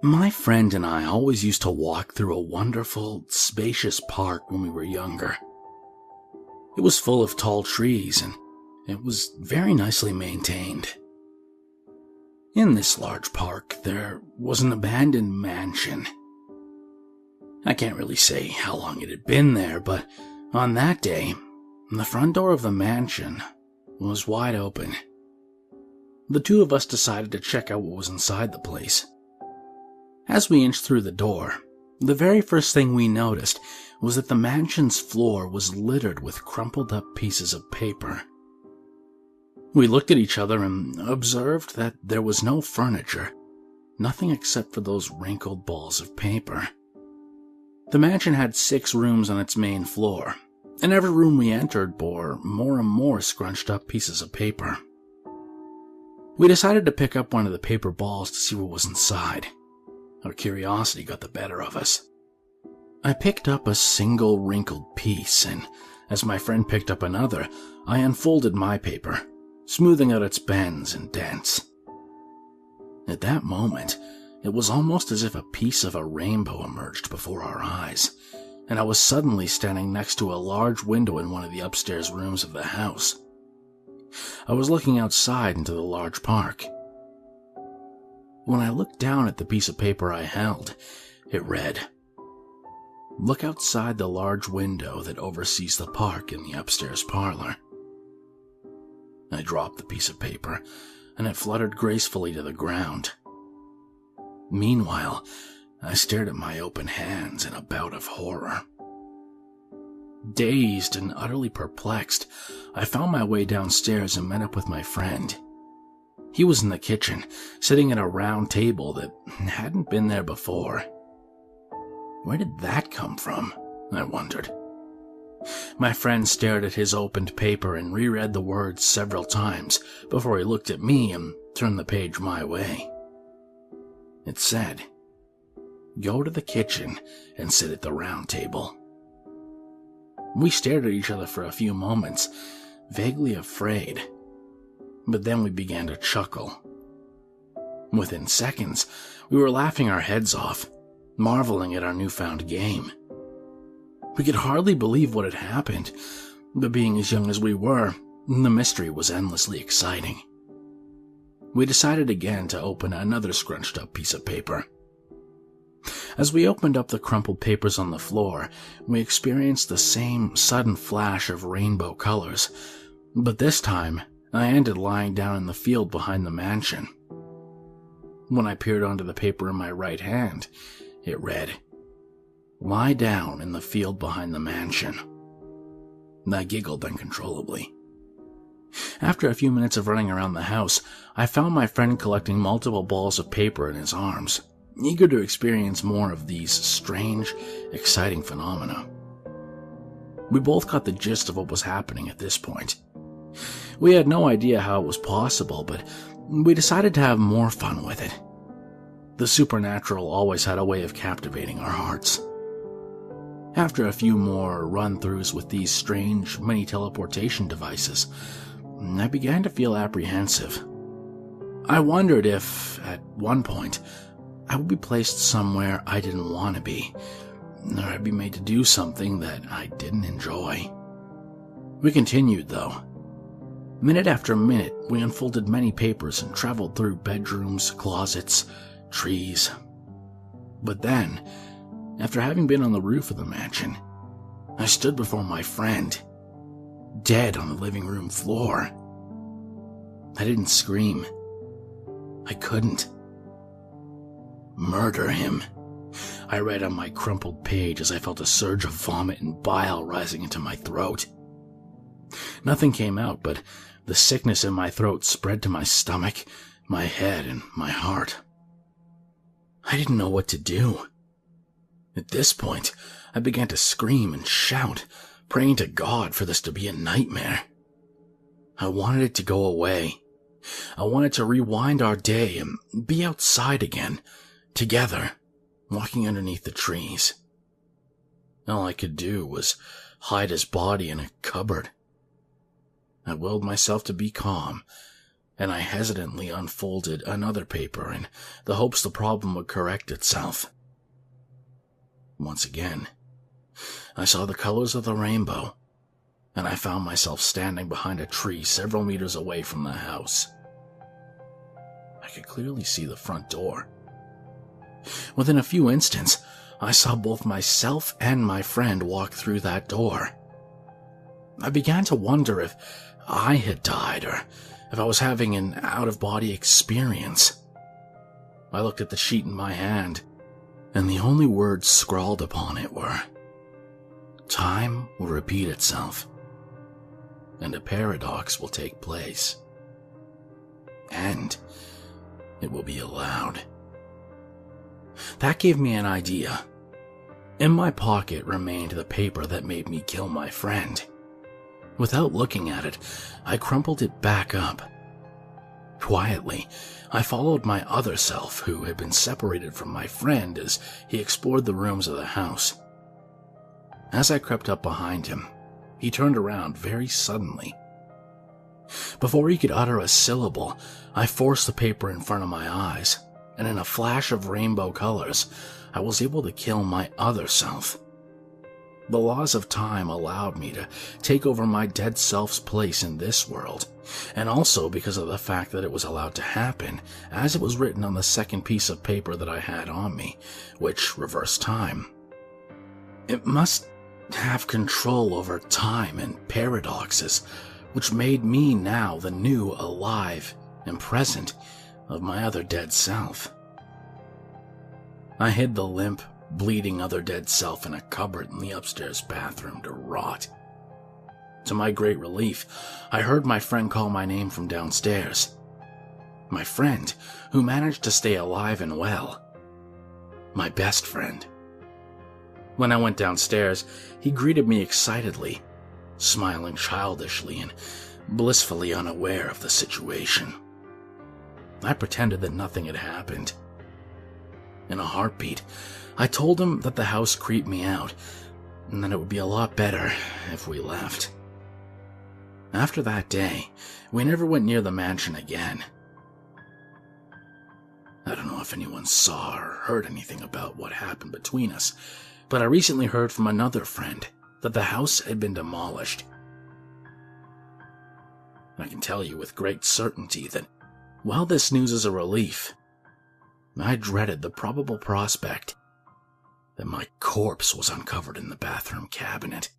My friend and I always used to walk through a wonderful, spacious park when we were younger. It was full of tall trees and it was very nicely maintained. In this large park, there was an abandoned mansion. I can't really say how long it had been there, but on that day, the front door of the mansion was wide open. The two of us decided to check out what was inside the place. As we inched through the door, the very first thing we noticed was that the mansion's floor was littered with crumpled up pieces of paper. We looked at each other and observed that there was no furniture, nothing except for those wrinkled balls of paper. The mansion had 6 rooms on its main floor, and every room we entered bore more and more scrunched up pieces of paper. We decided to pick up one of the paper balls to see what was inside. Our curiosity got the better of us. I picked up a single wrinkled piece, and as my friend picked up another, I unfolded my paper, smoothing out its bends and dents. At that moment, it was almost as if a piece of a rainbow emerged before our eyes, and I was suddenly standing next to a large window in one of the upstairs rooms of the house. I was looking outside into the large park. When I looked down at the piece of paper I held, it read, "Look outside the large window that oversees the park in the upstairs parlor." I dropped the piece of paper, and it fluttered gracefully to the ground. Meanwhile, I stared at my open hands in a bout of horror. Dazed and utterly perplexed, I found my way downstairs and met up with my friend. He was in the kitchen, sitting at a round table that hadn't been there before. Where did that come from? I wondered. My friend stared at his opened paper and reread the words several times before he looked at me and turned the page my way. It said, "Go to the kitchen and sit at the round table." We stared at each other for a few moments, vaguely afraid. But then we began to chuckle. Within seconds, we were laughing our heads off, marveling at our newfound game. We could hardly believe what had happened, but being as young as we were, the mystery was endlessly exciting. We decided again to open another scrunched up piece of paper. As we opened up the crumpled papers on the floor, we experienced the same sudden flash of rainbow colors, but this time, I ended lying down in the field behind the mansion. When I peered onto the paper in my right hand, it read, "Lie down in the field behind the mansion." I giggled uncontrollably. After a few minutes of running around the house, I found my friend collecting multiple balls of paper in his arms, eager to experience more of these strange, exciting phenomena. We both got the gist of what was happening at this point. We had no idea how it was possible, but we decided to have more fun with it. The supernatural always had a way of captivating our hearts. After a few more run-throughs with these strange mini-teleportation devices, I began to feel apprehensive. I wondered if, at one point, I would be placed somewhere I didn't want to be, or I'd be made to do something that I didn't enjoy. We continued, though. Minute after minute, we unfolded many papers and traveled through bedrooms, closets, trees. But then, after having been on the roof of the mansion, I stood before my friend, dead on the living room floor. I didn't scream. I couldn't. "Murder him," I read on my crumpled page as I felt a surge of vomit and bile rising into my throat. Nothing came out, but the sickness in my throat spread to my stomach, my head, and my heart. I didn't know what to do. At this point, I began to scream and shout, praying to God for this to be a nightmare. I wanted it to go away. I wanted to rewind our day and be outside again, together, walking underneath the trees. All I could do was hide his body in a cupboard. I willed myself to be calm and I hesitantly unfolded another paper in the hopes the problem would correct itself. Once again, I saw the colors of the rainbow, and I found myself standing behind a tree several meters away from the house. I could clearly see the front door. Within a few instants, I saw both myself and my friend walk through that door. I began to wonder if I had died or if I was having an out-of-body experience. I looked at the sheet in my hand, and the only words scrawled upon it were, "Time will repeat itself, and a paradox will take place, and it will be allowed." That gave me an idea. In my pocket remained the paper that made me kill my friend. Without looking at it, I crumpled it back up. Quietly, I followed my other self, who had been separated from my friend, as he explored the rooms of the house. As I crept up behind him, he turned around very suddenly. Before he could utter a syllable, I forced the paper in front of my eyes, and in a flash of rainbow colors, I was able to kill my other self. The laws of time allowed me to take over my dead self's place in this world, and also because of the fact that it was allowed to happen, as it was written on the second piece of paper that I had on me, which reversed time. It must have control over time and paradoxes, which made me now the new, alive, and present of my other dead self. I hid the limp, bleeding other dead self in a cupboard in the upstairs bathroom to rot. To my great relief, I heard my friend call my name from downstairs. My friend, who managed to stay alive and well. My best friend. When I went downstairs, he greeted me excitedly, smiling childishly and blissfully unaware of the situation. I pretended that nothing had happened. In a heartbeat, I told him that the house creeped me out, and that it would be a lot better if we left. After that day, we never went near the mansion again. I don't know if anyone saw or heard anything about what happened between us, but I recently heard from another friend that the house had been demolished. I can tell you with great certainty that while this news is a relief, I dreaded the probable prospect that my corpse was uncovered in the bathroom cabinet.